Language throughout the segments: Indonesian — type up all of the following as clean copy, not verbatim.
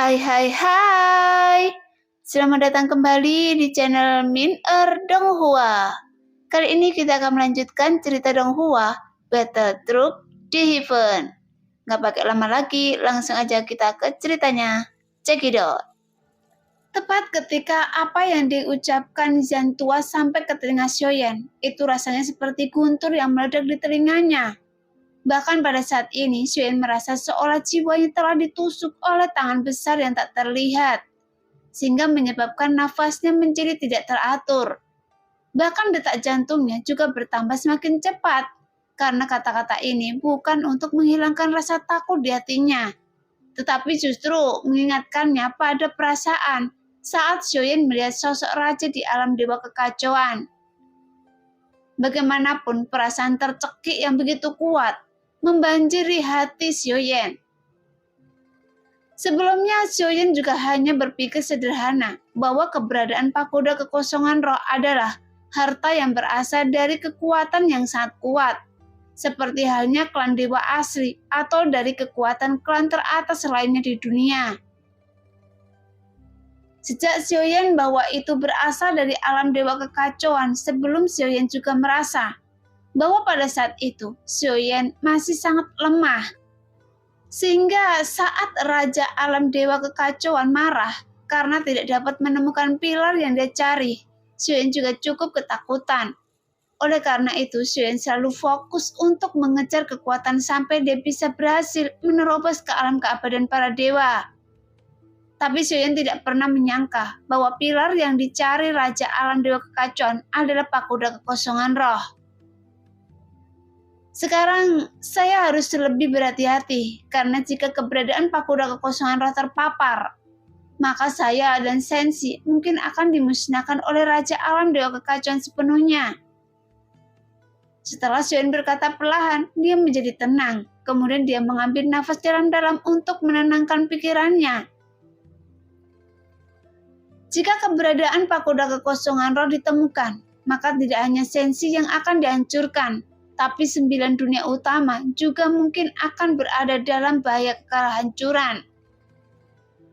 Hai hai hai. Selamat datang kembali di channel Min Donghua. Kali ini kita akan melanjutkan cerita Donghua, Battle Troop di Heaven. Nggak pakai lama lagi, langsung aja kita ke ceritanya. Check it out. Tepat ketika apa yang diucapkan Zantua sampai ke telinga Xiaoyan, itu rasanya seperti guntur yang meledak di telinganya. Bahkan pada saat ini, Xiaoyan merasa seolah jiwanya telah ditusuk oleh tangan besar yang tak terlihat, sehingga menyebabkan nafasnya menjadi tidak teratur. Bahkan detak jantungnya juga bertambah semakin cepat, karena kata-kata ini bukan untuk menghilangkan rasa takut di hatinya, tetapi justru mengingatkannya pada perasaan saat Xiaoyan melihat sosok raja di alam dewa kekacauan. Bagaimanapun perasaan tercekik yang begitu kuat membanjiri hati Xiaoyan. Sebelumnya Xiaoyan juga hanya berpikir sederhana bahwa keberadaan pagoda kekosongan roh adalah harta yang berasal dari kekuatan yang sangat kuat, seperti halnya klan dewa asli atau dari kekuatan klan teratas lainnya di dunia. Sejak Xiaoyan bahwa itu berasal dari alam dewa kekacauan, sebelum Xiaoyan juga merasa bahwa pada saat itu Xiaoyan masih sangat lemah. Sehingga saat Raja Alam Dewa Kekacauan marah karena tidak dapat menemukan pilar yang dia cari, Xiaoyan juga cukup ketakutan. Oleh karena itu, Xiaoyan selalu fokus untuk mengejar kekuatan sampai dia bisa berhasil menerobos ke alam keabadian para dewa. Tapi Xiaoyan tidak pernah menyangka bahwa pilar yang dicari Raja Alam Dewa Kekacauan adalah pagoda kekosongan roh. Sekarang saya harus lebih berhati-hati karena jika keberadaan pagoda kekosongan roh terpapar, maka saya dan Sensi mungkin akan dimusnahkan oleh Raja Alam Dewa Kekacauan sepenuhnya. Setelah Xiaoyan berkata perlahan, dia menjadi tenang. Kemudian dia mengambil nafas dalam-dalam untuk menenangkan pikirannya. Jika keberadaan pagoda kekosongan roh ditemukan, maka tidak hanya Sensi yang akan dihancurkan, tapi 9 dunia utama juga mungkin akan berada dalam bahaya kehancuran.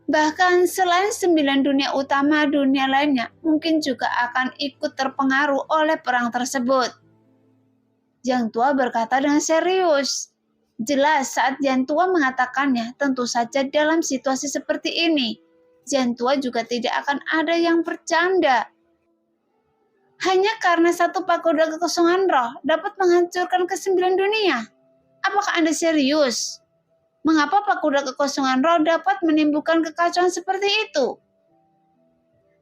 Bahkan selain 9 dunia utama, dunia lainnya mungkin juga akan ikut terpengaruh oleh perang tersebut. Yang Tua berkata dengan serius. Jelas saat Yang Tua mengatakannya, tentu saja dalam situasi seperti ini, Yang Tua juga tidak akan ada yang bercanda. Hanya karena satu pagoda kekosongan roh dapat menghancurkan ke-9 dunia. Apakah Anda serius? Mengapa pagoda kekosongan roh dapat menimbulkan kekacauan seperti itu?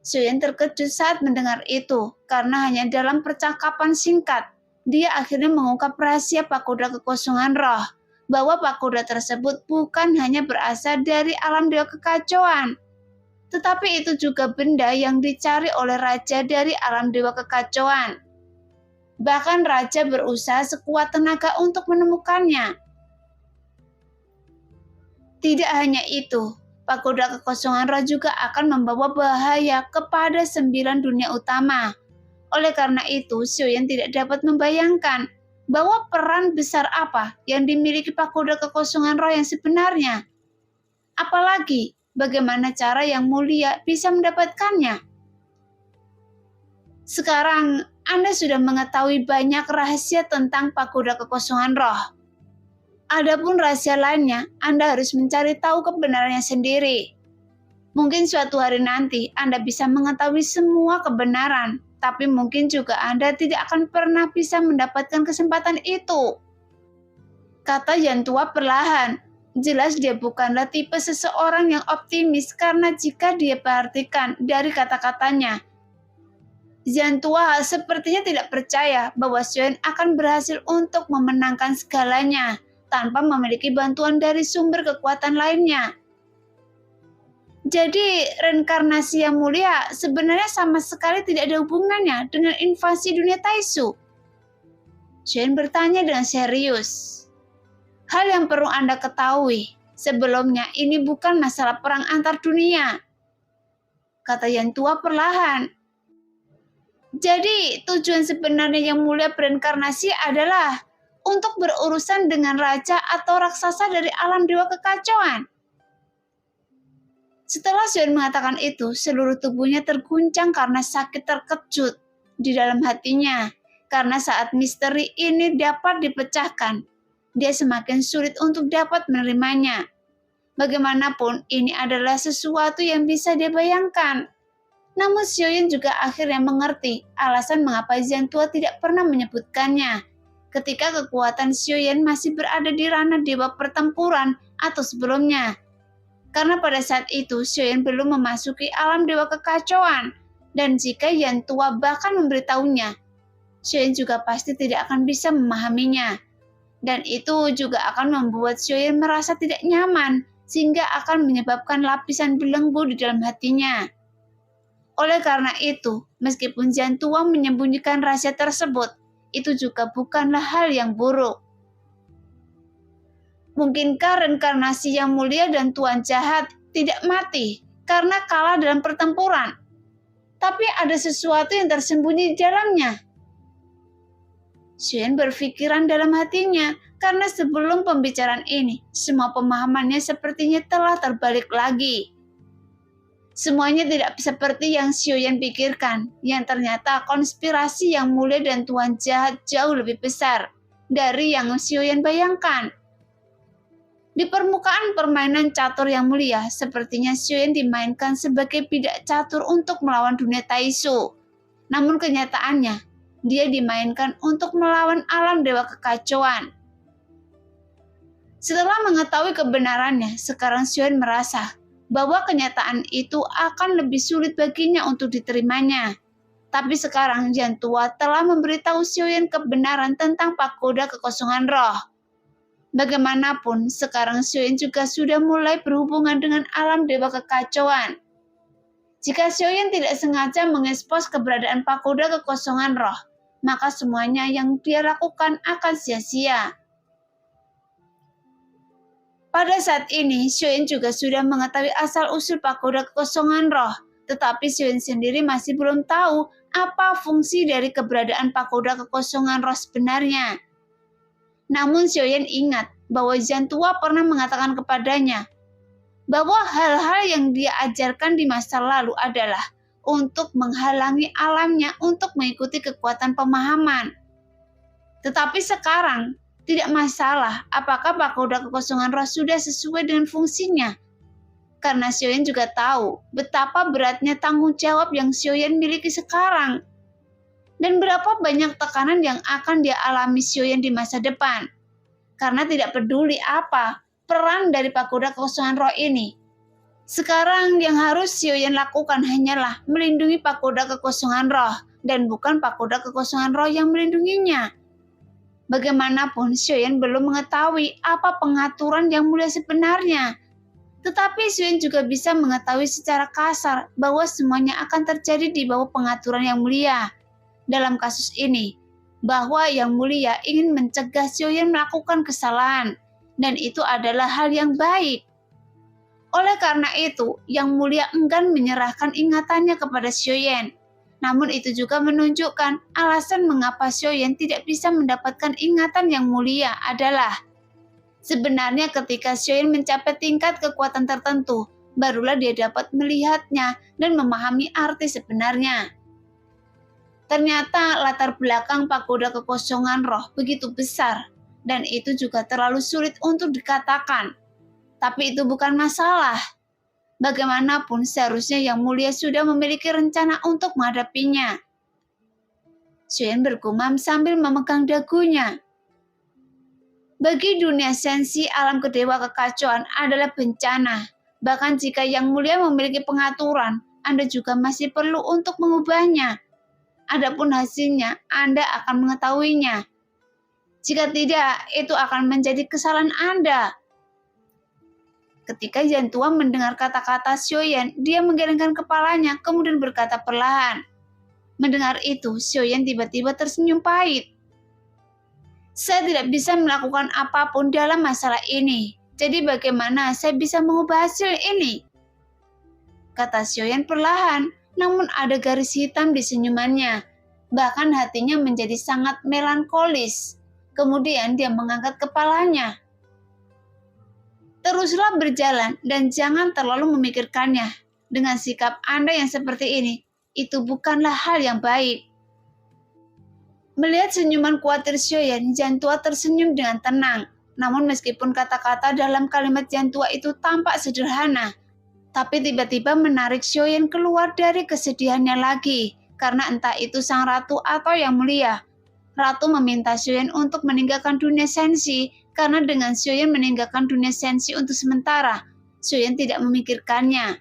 Xiaoyan terkejut saat mendengar itu, karena hanya dalam percakapan singkat, dia akhirnya mengungkap rahasia pagoda kekosongan roh, bahwa pagoda tersebut bukan hanya berasal dari alam dewa kekacauan, tetapi itu juga benda yang dicari oleh raja dari alam dewa kekacauan. Bahkan raja berusaha sekuat tenaga untuk menemukannya. Tidak hanya itu, pagoda kekosongan roh juga akan membawa bahaya kepada 9 dunia utama. Oleh karena itu, Xiaoyan tidak dapat membayangkan bahwa peran besar apa yang dimiliki pagoda kekosongan roh yang sebenarnya. Apalagi bagaimana cara yang mulia bisa mendapatkannya? Sekarang Anda sudah mengetahui banyak rahasia tentang pagoda kekosongan roh. Adapun rahasia lainnya, Anda harus mencari tahu kebenarannya sendiri. Mungkin suatu hari nanti Anda bisa mengetahui semua kebenaran, tapi mungkin juga Anda tidak akan pernah bisa mendapatkan kesempatan itu. Kata Yang Tua perlahan. Jelas dia bukanlah tipe seseorang yang optimis karena jika dia perhatikan dari kata-katanya, Yang Tua sepertinya tidak percaya bahwa Xiaoyan akan berhasil untuk memenangkan segalanya tanpa memiliki bantuan dari sumber kekuatan lainnya. Jadi reinkarnasi yang mulia sebenarnya sama sekali tidak ada hubungannya dengan invasi dunia Taisu. Xiaoyan bertanya dengan serius. Hal yang perlu Anda ketahui, sebelumnya ini bukan masalah perang antar dunia, kata Yang Tua perlahan. Jadi tujuan sebenarnya Yang Mulia berinkarnasi adalah untuk berurusan dengan raja atau raksasa dari alam dewa kekacauan. Setelah Xion mengatakan itu, seluruh tubuhnya terguncang karena sakit terkejut di dalam hatinya. Karena saat misteri ini dapat dipecahkan, dia semakin sulit untuk dapat menerimanya. Bagaimanapun, ini adalah sesuatu yang bisa dia bayangkan. Namun Xiaoyan juga akhirnya mengerti alasan mengapa Jiang Tua tidak pernah menyebutkannya. Ketika kekuatan Xiaoyan masih berada di ranah dewa pertempuran atau sebelumnya. Karena pada saat itu Xiaoyan belum memasuki alam dewa kekacauan. Dan jika Yan Tua bahkan memberitahunya, Xiaoyan juga pasti tidak akan bisa memahaminya. Dan itu juga akan membuat Xiaoyan merasa tidak nyaman, sehingga akan menyebabkan lapisan belenggu di dalam hatinya. Oleh karena itu, meskipun Yan Tua menyembunyikan rahasia tersebut, itu juga bukanlah hal yang buruk. Mungkinkah reinkarnasi yang mulia dan Tuan jahat tidak mati karena kalah dalam pertempuran? Tapi ada sesuatu yang tersembunyi di dalamnya. Xiaoyan berpikiran dalam hatinya karena sebelum pembicaraan ini, semua pemahamannya sepertinya telah terbalik lagi. Semuanya tidak seperti yang Xiaoyan pikirkan, yang ternyata konspirasi yang mulia dan Tuan jahat jauh lebih besar dari yang Xiaoyan bayangkan. Di permukaan permainan catur yang mulia, sepertinya Xiaoyan dimainkan sebagai bidak catur untuk melawan dunia Taisu. Namun kenyataannya, dia dimainkan untuk melawan alam dewa kekacauan. Setelah mengetahui kebenarannya, sekarang Xiaoyan merasa bahwa kenyataan itu akan lebih sulit baginya untuk diterimanya. Tapi sekarang Yan Tua telah memberitahu Xiaoyan kebenaran tentang pagoda kekosongan roh. Bagaimanapun, sekarang Xiaoyan juga sudah mulai berhubungan dengan alam dewa kekacauan. Jika Xiaoyan tidak sengaja mengekspos keberadaan pagoda kekosongan roh, maka semuanya yang dia lakukan akan sia-sia. Pada saat ini, Xiaoyan juga sudah mengetahui asal-usul pagoda kekosongan roh, tetapi Xiaoyan sendiri masih belum tahu apa fungsi dari keberadaan pagoda kekosongan roh sebenarnya. Namun Xiaoyan ingat bahwa Yan Tua pernah mengatakan kepadanya bahwa hal-hal yang dia ajarkan di masa lalu adalah untuk menghalangi alamnya untuk mengikuti kekuatan pemahaman. Tetapi sekarang, tidak masalah apakah pagoda kekosongan roh sudah sesuai dengan fungsinya. Karena Xiaoyan juga tahu betapa beratnya tanggung jawab yang Xiaoyan miliki sekarang. Dan berapa banyak tekanan yang akan dia alami Xiaoyan di masa depan. Karena tidak peduli apa peran dari pagoda kekosongan roh ini. Sekarang yang harus Xiaoyan lakukan hanyalah melindungi pagoda kekosongan roh dan bukan pagoda kekosongan roh yang melindunginya. Bagaimanapun Xiaoyan belum mengetahui apa pengaturan yang mulia sebenarnya. Tetapi Xiaoyan juga bisa mengetahui secara kasar bahwa semuanya akan terjadi di bawah pengaturan yang mulia. Dalam kasus ini, bahwa Yang Mulia ingin mencegah Xiaoyan melakukan kesalahan, dan itu adalah hal yang baik. Oleh karena itu, Yang Mulia enggan menyerahkan ingatannya kepada Xiaoyan. Namun itu juga menunjukkan alasan mengapa Xiaoyan tidak bisa mendapatkan ingatan Yang Mulia adalah sebenarnya ketika Xiaoyan mencapai tingkat kekuatan tertentu, barulah dia dapat melihatnya dan memahami arti sebenarnya. Ternyata latar belakang pagoda kekosongan roh begitu besar, dan itu juga terlalu sulit untuk dikatakan. Tapi itu bukan masalah. Bagaimanapun seharusnya Yang Mulia sudah memiliki rencana untuk menghadapinya. Xiaoyan bergumam sambil memegang dagunya. Bagi dunia sensi, alam kedewa kekacauan adalah bencana. Bahkan jika Yang Mulia memiliki pengaturan, Anda juga masih perlu untuk mengubahnya. Adapun hasilnya, Anda akan mengetahuinya. Jika tidak, itu akan menjadi kesalahan Anda. Ketika Yan Tua mendengar kata-kata Xiaoyan, dia menggelengkan kepalanya, kemudian berkata perlahan. Mendengar itu, Xiaoyan tiba-tiba tersenyum pahit. Saya tidak bisa melakukan apapun dalam masalah ini. Jadi bagaimana saya bisa mengubah hasil ini? Kata Xiaoyan perlahan. Namun ada garis hitam di senyumannya. Bahkan hatinya menjadi sangat melankolis. Kemudian dia mengangkat kepalanya. Teruslah berjalan dan jangan terlalu memikirkannya. Dengan sikap Anda yang seperti ini, itu bukanlah hal yang baik. Melihat senyuman khawatir Xiaoyan, Jiantua tersenyum dengan tenang. Namun meskipun kata-kata dalam kalimat Jiantua itu tampak sederhana, tapi tiba-tiba menarik Xiaoyan keluar dari kesedihannya lagi. Karena entah itu sang ratu atau yang mulia. Ratu meminta Xiaoyan untuk meninggalkan dunia sensi, karena dengan Xiaoyan meninggalkan dunia sensi untuk sementara, Xiaoyan tidak memikirkannya.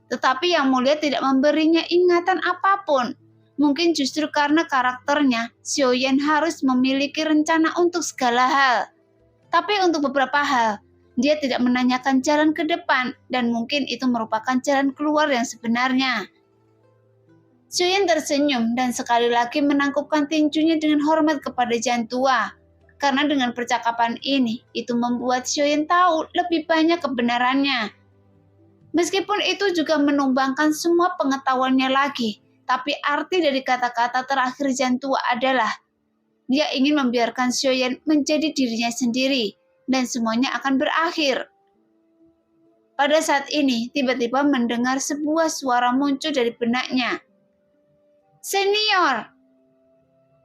Tetapi yang mulia tidak memberinya ingatan apapun. Mungkin justru karena karakternya, Xiaoyan harus memiliki rencana untuk segala hal. Tapi untuk beberapa hal, dia tidak menanyakan jalan ke depan dan mungkin itu merupakan jalan keluar yang sebenarnya. Xiaoyan tersenyum dan sekali lagi menangkupkan tinjunya dengan hormat kepada Jiantua. Karena dengan percakapan ini, itu membuat Xiaoyan tahu lebih banyak kebenarannya. Meskipun itu juga menumbangkan semua pengetahuannya lagi, tapi arti dari kata-kata terakhir Jiantua adalah dia ingin membiarkan Xiaoyan menjadi dirinya sendiri dan semuanya akan berakhir. Pada saat ini, tiba-tiba mendengar sebuah suara muncul dari benaknya. "Senior!"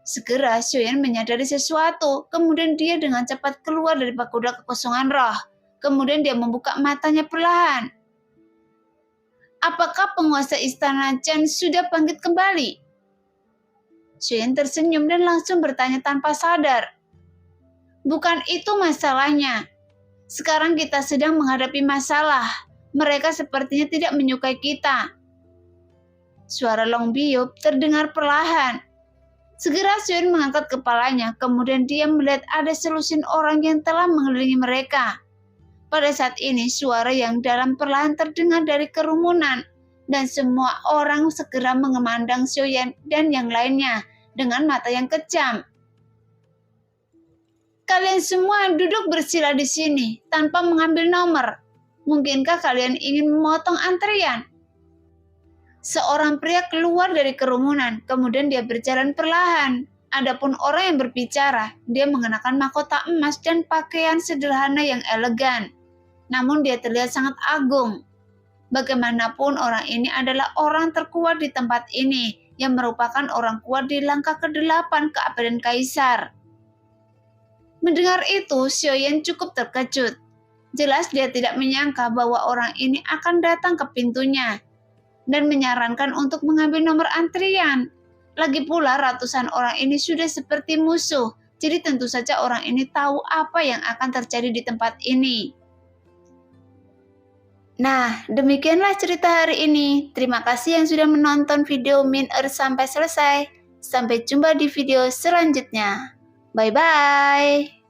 Segera Xiaoyan menyadari sesuatu, kemudian dia dengan cepat keluar dari pagoda kekosongan roh. Kemudian dia membuka matanya perlahan. "Apakah penguasa istana Chen sudah bangkit kembali?" Xiaoyan tersenyum dan langsung bertanya tanpa sadar. "Bukan itu masalahnya. Sekarang kita sedang menghadapi masalah. Mereka sepertinya tidak menyukai kita." Suara Long Biup terdengar perlahan. Segera Xiaoyan mengangkat kepalanya, kemudian dia melihat ada selusin orang yang telah mengelilingi mereka. Pada saat ini, suara yang dalam perlahan terdengar dari kerumunan, dan semua orang segera memandang Xiaoyan dan yang lainnya dengan mata yang kejam. "Kalian semua duduk bersila di sini tanpa mengambil nomor. Mungkinkah kalian ingin memotong antrian?" Seorang pria keluar dari kerumunan, kemudian dia berjalan perlahan. Adapun orang yang berbicara, dia mengenakan mahkota emas dan pakaian sederhana yang elegan. Namun dia terlihat sangat agung. Bagaimanapun orang ini adalah orang terkuat di tempat ini, yang merupakan orang kuat di langkah ke-8 keabadian Kaisar. Mendengar itu, Xiaoyan cukup terkejut. Jelas dia tidak menyangka bahwa orang ini akan datang ke pintunya dan menyarankan untuk mengambil nomor antrian. Lagi pula ratusan orang ini sudah seperti musuh, jadi tentu saja orang ini tahu apa yang akan terjadi di tempat ini. Nah, demikianlah cerita hari ini. Terima kasih yang sudah menonton video Min Earth sampai selesai. Sampai jumpa di video selanjutnya. Bye-bye.